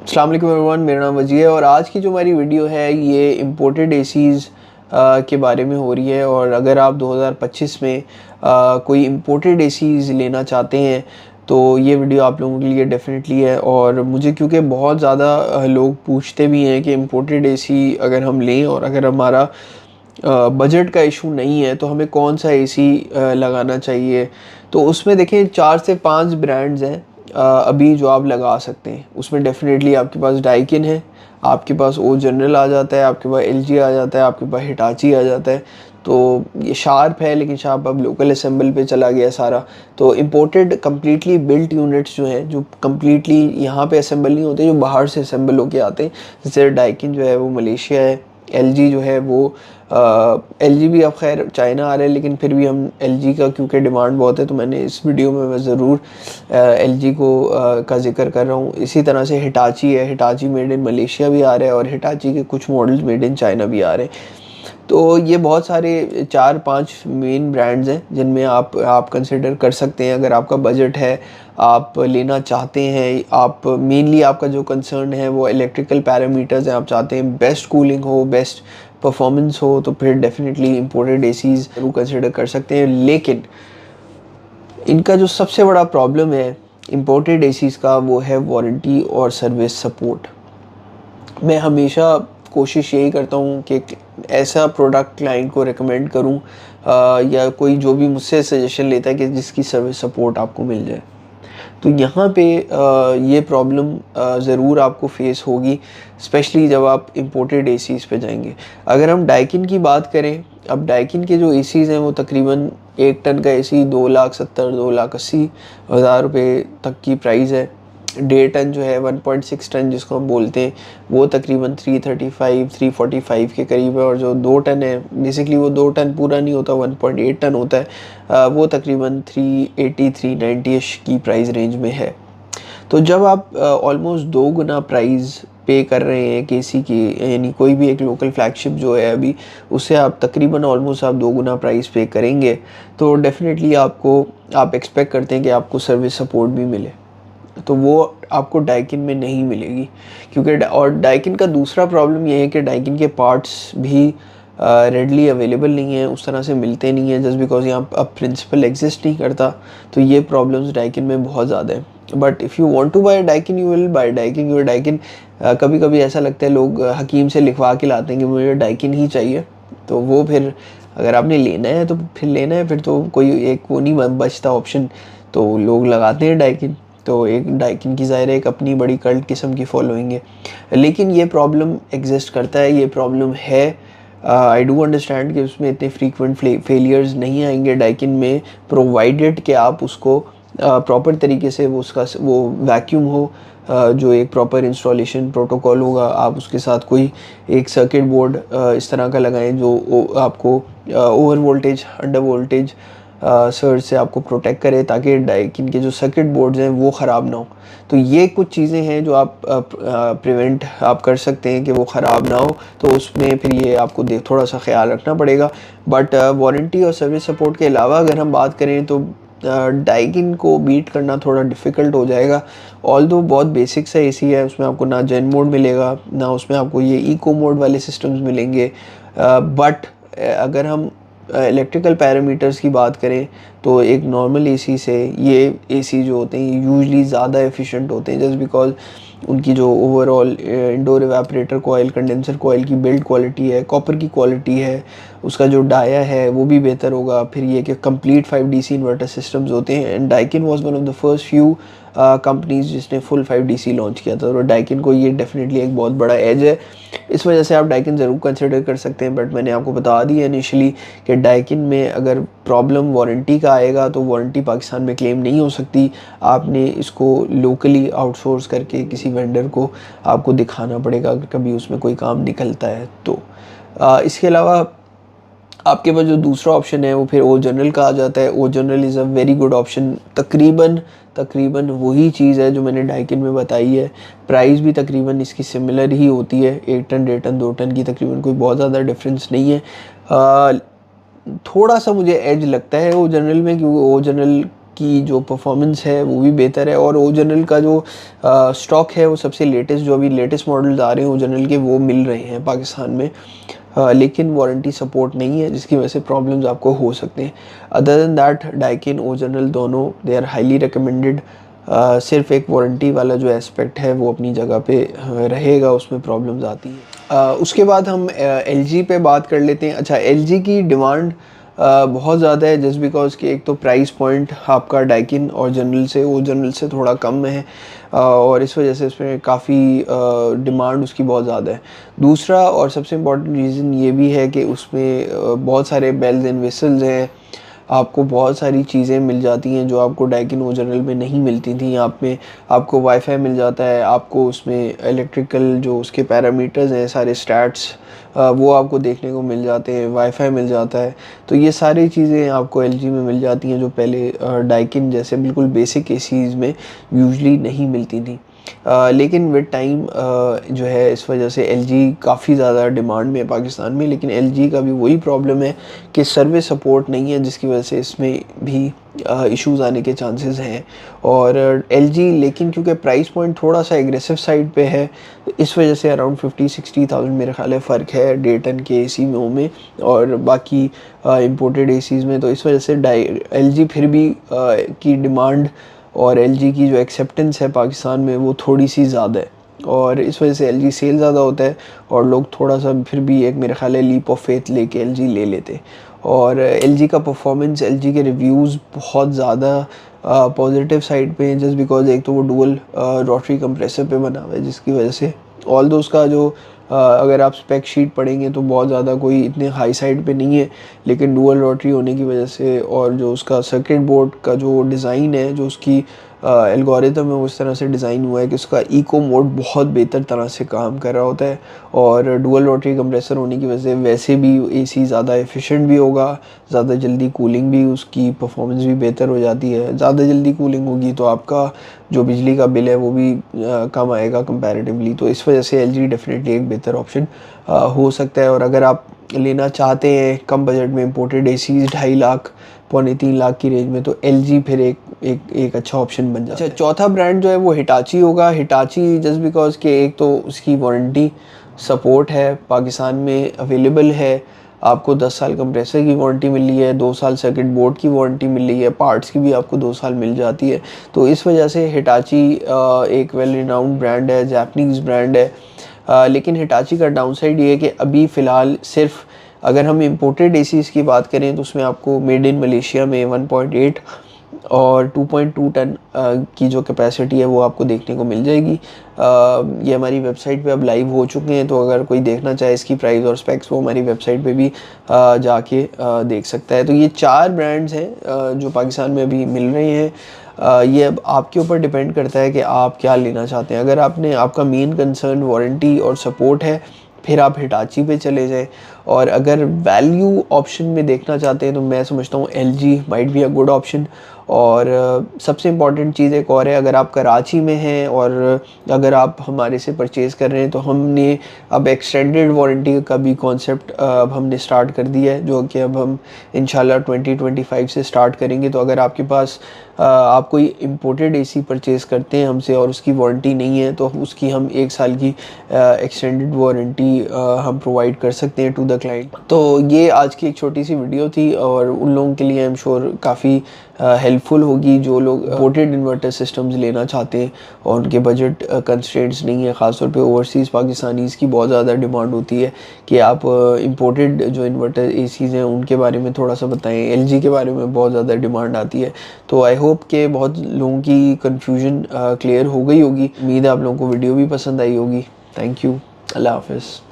अस्सलाम वालेकुम एवरीवन, मेरा नाम वजी है और आज की जो हमारी वीडियो है ये इम्पोर्टेड एसीज़ के बारे में हो रही है। और अगर आप 2025 में कोई इम्पोर्टेड एसीज़ लेना चाहते हैं तो ये वीडियो आप लोगों के लिए डेफिनेटली है। और मुझे क्योंकि बहुत ज़्यादा लोग पूछते भी हैं कि इम्पोर्टेड एसी अगर हम लें और अगर हमारा बजट का इशू नहीं है तो हमें कौन सा एसी लगाना चाहिए। तो उसमें देखें 4 से 5 ब्रांड्स हैं अभी जो आप लगा सकते हैं। उसमें डेफिनेटली आपके पास डाइकिन है, आपके पास ओ जनरल आ जाता है, आपके पास एलजी आ जाता है, आपके पास हिटाची आ जाता है। तो ये शार्प है, लेकिन शार्प अब लोकल असेंबल पे चला गया सारा। तो इम्पोर्टेड कम्प्लीटली बिल्ट यूनिट्स जो हैं, जो कम्प्लीटली यहाँ पे असेंबल नहीं होते, जो बाहर से असेंबल होके आते हैं, जैसे डाइकिन जो है वो मलेशिया है, एलजी जो है वो एलजी भी अब खैर चाइना आ रहा है, लेकिन फिर भी हम एलजी का क्योंकि डिमांड बहुत है तो मैंने इस वीडियो में मैं ज़रूर एलजी को का जिक्र कर रहा हूँ। इसी तरह से हिटाची है, हिटाची मेड इन मलेशिया भी आ रहा है और हिटाची के कुछ मॉडल्स मेड इन चाइना भी आ रहे हैं। तो ये बहुत सारे 4-5 मेन ब्रांड्स हैं जिनमें आप कंसिडर कर सकते हैं अगर आपका बजट है, आप लेना चाहते हैं। आप मेनली आपका जो कंसर्न है वो इलेक्ट्रिकल पैरामीटर्स हैं, आप चाहते हैं बेस्ट कूलिंग हो, बेस्ट परफॉर्मेंस हो, तो फिर डेफिनेटली इंपोर्टेड एसीज़ ज़रूर कंसिडर कर सकते हैं। लेकिन इनका जो सबसे बड़ा प्रॉब्लम है इंपोर्टेड एसीज़ का वो है वारंटी और सर्विस सपोर्ट। मैं हमेशा कोशिश यही करता हूँ कि ऐसा प्रोडक्ट क्लाइंट को रेकमेंड करूँ या कोई जो भी मुझसे सजेशन लेता है कि जिसकी सर्विस सपोर्ट आपको मिल जाए। तो यहाँ पे ये प्रॉब्लम ज़रूर आपको फेस होगी, स्पेशली जब आप इंपोर्टेड एसीज़ पे जाएंगे। अगर हम डाइकिन की बात करें, अब डाइकिन के जो एसीज़ हैं वो तकरीबन 1 टन का एसी 2,70,000-2,80,000 रुपये तक की प्राइस है। 1.5 टन जो है 1.6 टन जिसको हम बोलते हैं वो तकरीबन 335-345 के करीब है। और जो 2 टन है, बेसिकली वो 2 टन पूरा नहीं होता, 1.8 टन होता है, वो तकरीबन 380-390 की प्राइस रेंज में है। तो जब आप ऑलमोस्ट 2 गुना प्राइस पे कर रहे हैं एक एसी की, यानी कोई भी एक लोकल फ्लैगशिप जो है अभी, उससे आप तकरीबन ऑलमोस्ट आप 2 गुना प्राइस पे करेंगे, तो डेफिनेटली आप एक्सपेक्ट करते हैं कि आपको सर्विस सपोर्ट भी मिले। तो वो आपको डाइकिन में नहीं मिलेगी, क्योंकि और डाइकिन का दूसरा प्रॉब्लम ये है कि डाइकिन के पार्ट्स भी रेडली अवेलेबल नहीं है, उस तरह से मिलते नहीं हैं, जस्ट बिकॉज यहाँ अब प्रिंसिपल एग्जिस्ट नहीं करता। तो ये प्रॉब्लम्स डाइकिन में बहुत ज़्यादा है। But if you want to buy Daikin you will buy Daikin. Your Daikin कभी कभी ऐसा लगता है लोग हकीम से लिखवा के लाते हैं कि मुझे डाइकिन ही चाहिए, तो वो फिर अगर आपने लेना है तो फिर लेना है, फिर तो कोई एक वो नहीं बचता ऑप्शन, तो लोग लगाते हैं डाइकिन। तो एक डाइकिन की ज़ाहिर है एक अपनी बड़ी कल्ट किस्म की फॉलोइंग है, लेकिन ये प्रॉब्लम एग्जिस्ट करता है, ये प्रॉब्लम है। आई डू अंडरस्टैंड कि उसमें इतने फ्रीक्वेंट फेलियर्स नहीं आएंगे डाइकिन में, प्रोवाइडेड कि आप उसको प्रॉपर तरीके से वो वैक्यूम हो, जो एक प्रॉपर इंस्टॉलेशन प्रोटोकॉल होगा, आप उसके साथ कोई एक सर्किट बोर्ड इस तरह का लगाएं जो आपको over voltage, under voltage surge से आपको प्रोटेक्ट करे, ताकि डाइकिन के जो सर्किट बोर्ड्स हैं वो ख़राब ना हो। तो ये कुछ चीज़ें हैं जो आप प्रिवेंट आप कर सकते हैं कि वो ख़राब ना हो, तो उसमें फिर ये आपको थोड़ा सा ख्याल रखना पड़ेगा। बट वारंटी और सर्विस सपोर्ट के अलावा अगर हम बात करें तो डाइकिन को बीट करना थोड़ा डिफ़िकल्ट हो जाएगा। ऑल्दो बहुत बेसिक सा एसी है, उसमें आपको ना जेन मोड मिलेगा, ना उसमें आपको ये इको मोड वाले सिस्टम्स मिलेंगे। बट अगर हम इलेक्ट्रिकल पैरामीटर्स की बात करें तो एक नॉर्मल एसी से ये एसी जो होते हैं यूजुअली ज़्यादा एफिशिएंट होते हैं, जस्ट बिकॉज उनकी जो overall indoor evaporator coil, condenser coil की बिल्ड क्वालिटी है, कॉपर की क्वालिटी है, उसका जो डाया है वो भी बेहतर होगा। फिर ये कि कंप्लीट 5DC इन्वर्टर सिस्टम्स होते हैं, and Daikin was one of the first few companies जिसने फुल 5DC लॉन्च किया था। और डाइकिन को ये डेफिनेटली एक बहुत बड़ा एज है, इस वजह से आप डाइकिन ज़रूर कंसिडर कर सकते हैं। बट मैंने आपको बता दिया इनिशियली कि डाइकिन में अगर प्रॉब्लम वारंटी का आएगा तो वारंटी पाकिस्तान में क्लेम नहीं हो सकती, आपने इसको लोकली आउटसोर्स करके किसी वेंडर को आपको दिखाना पड़ेगा अगर कभी उसमें कोई काम निकलता है तो। इसके अलावा आपके पास जो दूसरा ऑप्शन है वो फिर ओ जनरल का आ जाता है। O General is a very good option, तकरीबन वही चीज़ है जो मैंने डाइकिन में बताई है, प्राइस भी तकरीबन इसकी सिमिलर ही होती है, 1 टन, 1.5 टन, 2 टन की तकरीबन कोई बहुत ज़्यादा डिफरेंस नहीं है। थोड़ा सा मुझे एज लगता है ओ जनरल में, क्योंकि ओ जनरल की जो परफॉर्मेंस है वो भी बेहतर है, और ओ जनरल का जो स्टॉक है वो सबसे लेटेस्ट, जो अभी लेटेस्ट मॉडल्स आ रहे हैं ओ जनरल के, वो मिल रहे हैं पाकिस्तान में। लेकिन वारंटी सपोर्ट नहीं है, जिसकी वजह से प्रॉब्लम्स आपको हो सकते हैं। Other than that Daikin O General दोनों दे आर हाईली रिकमेंडेड। सिर्फ एक वारंटी वाला जो एस्पेक्ट है वो अपनी जगह पे रहेगा, उसमें प्रॉब्लम्स आती हैं। उसके बाद हम LG पे बात कर लेते हैं। अच्छा, LG की डिमांड बहुत ज़्यादा है, जस्ट बिकॉज कि एक तो प्राइस पॉइंट आपका डाइकिन और जनरल से ओ जनरल से थोड़ा कम है, और इस वजह से इसमें काफ़ी डिमांड उसकी बहुत ज़्यादा है। दूसरा और सबसे इम्पॉर्टेंट रीज़न ये भी है कि उसमें बहुत सारे बेल्स एंड विसल्स हैं, आपको बहुत सारी चीज़ें मिल जाती हैं जो आपको डाइकिन ओ जनरल में नहीं मिलती थी। यहाँ पे आपको वाईफाई मिल जाता है, आपको उसमें इलेक्ट्रिकल जो उसके पैरामीटर्स हैं, सारे स्टैट्स वो आपको देखने को मिल जाते हैं, वाईफाई मिल जाता है। तो ये सारी चीज़ें आपको LG में मिल जाती हैं जो पहले डाइकिन जैसे बिल्कुल बेसिक एसीज़ में यूजुअली नहीं मिलती थी। लेकिन विद टाइम जो है इस वजह से LG काफ़ी ज़्यादा डिमांड में है पाकिस्तान में। लेकिन LG का भी वही प्रॉब्लम है कि सर्विस सपोर्ट नहीं है, जिसकी वजह से इसमें भी इश्यूज़ आने के चांसेस हैं। और LG लेकिन क्योंकि प्राइस पॉइंट थोड़ा सा एग्रेसिव साइड पे है, इस वजह से अराउंड 50-60,000 मेरे ख्याल है फ़र्क है डे 10 के AC में और बाकी इंपोर्टेड ACs में। तो इस वजह से LG फिर भी की डिमांड और LG की जो एक्सेप्टेंस है पाकिस्तान में वो थोड़ी सी ज़्यादा है, और इस वजह से LG सेल ज़्यादा होता है और लोग थोड़ा सा फिर भी एक मेरे ख्याल है लीप ऑफ फेथ लेके LG ले लेते। और LG का परफॉर्मेंस, LG के रिव्यूज़ बहुत ज़्यादा पॉजिटिव साइड पे हैं, जस्ट बिकॉज एक तो वो डुअल रोटरी कंप्रेसर पे बना हुआ है, जिसकी वजह से ऑल दो उसका जो अगर आप स्पेक शीट पढ़ेंगे तो बहुत ज़्यादा कोई इतने हाई साइड पे नहीं है, लेकिन डुअल रोटरी होने की वजह से और जो उसका सर्किट बोर्ड का जो डिज़ाइन है, जो उसकी एल्गोरिथम है, वो इस तरह से डिज़ाइन हुआ है कि उसका इको मोड बहुत बेहतर तरह से काम कर रहा होता है। और डुअल रोटरी कंप्रेसर होने की वजह से वैसे भी AC ज़्यादा एफिशिएंट भी होगा, ज़्यादा जल्दी कूलिंग भी, उसकी परफॉर्मेंस भी बेहतर हो जाती है। ज़्यादा जल्दी कूलिंग होगी तो आपका जो बिजली का बिल है वो भी कम आएगा कंपैरेटिवली। तो इस वजह से LG डेफिनेटली एक बेहतर ऑप्शन हो सकता है। और अगर आप लेना चाहते हैं कम बजट में इंपोर्टेड ACs 2.5 लाख 2.25 लाख की रेंज में, तो LG फिर एक अच्छा ऑप्शन बन जाता है। चौथा ब्रांड जो है वो हिटाची होगा। हिटाची जस्ट बिकॉज कि एक तो उसकी वारंटी सपोर्ट है, पाकिस्तान में अवेलेबल है, आपको 10 साल कंप्रेसर की वारंटी मिल रही है, 2 साल सर्किट बोर्ड की वारंटी मिल रही है, पार्ट्स की भी आपको 2 साल मिल जाती है। तो इस वजह से हिटाची एक वेल रिनाउंड ब्रांड है, जापानीज़ ब्रांड है। लेकिन हिटाची का डाउनसाइड ये है कि अभी फ़िलहाल सिर्फ अगर हम इंपोर्टेड ACs की बात करें तो उसमें आपको मेड इन मलेशिया में 1.8 और 2.2 टन की जो कैपेसिटी है वो आपको देखने को मिल जाएगी। ये हमारी वेबसाइट पे अब लाइव हो चुके हैं, तो अगर कोई देखना चाहे इसकी प्राइस और स्पेक्स वो हमारी वेबसाइट पे भी जाके देख सकता है। तो ये 4 ब्रांड्स हैं जो पाकिस्तान में अभी मिल रहे हैं। ये अब आपके ऊपर डिपेंड करता है कि आप क्या लेना चाहते हैं। अगर आपका मेन कंसर्न वारंटी और सपोर्ट है, फिर आप हिटाची पे चले जाएं। और अगर वैल्यू ऑप्शन में देखना चाहते हैं तो मैं समझता हूँ LG might be a good option. और सबसे इम्पॉर्टेंट चीज़ एक और है, अगर आप कराची में हैं और अगर आप हमारे से परचेज़ कर रहे हैं तो हमने अब एक्सटेंडेड वारंटी का भी कॉन्सेप्ट अब हमने स्टार्ट कर दिया है, जो कि अब हम इंशाल्लाह 2025 से स्टार्ट करेंगे। तो अगर आपके पास आप कोई इम्पोर्टेड AC परचेज़ करते हैं हमसे और उसकी वारंटी नहीं है तो उसकी हम 1 साल की एक्सटेंडेड वारंटी हम प्रोवाइड कर सकते हैं टू द क्लाइंट। तो ये आज की एक छोटी सी वीडियो थी और उन लोगों के लिए आई एम श्योर काफ़ी हेल्पफुल होगी जो लोग इंपोर्टेड इन्वर्टर सिस्टम्स लेना चाहते हैं और उनके बजट कंस्ट्रेंट्स नहीं है। ख़ासतौर पे ओवरसीज़ पाकिस्तानीज़ की बहुत ज़्यादा डिमांड होती है कि आप इंपोर्टेड जो इन्वर्टर ACs हैं उनके बारे में थोड़ा सा बताएं। LG के बारे में बहुत ज़्यादा डिमांड आती है। तो आई होप कि बहुत लोगों की कन्फ्यूजन क्लियर हो गई होगी। उम्मीद है आप लोगों को वीडियो भी पसंद आई होगी। Thank you. अल्लाह हाफ़िज़।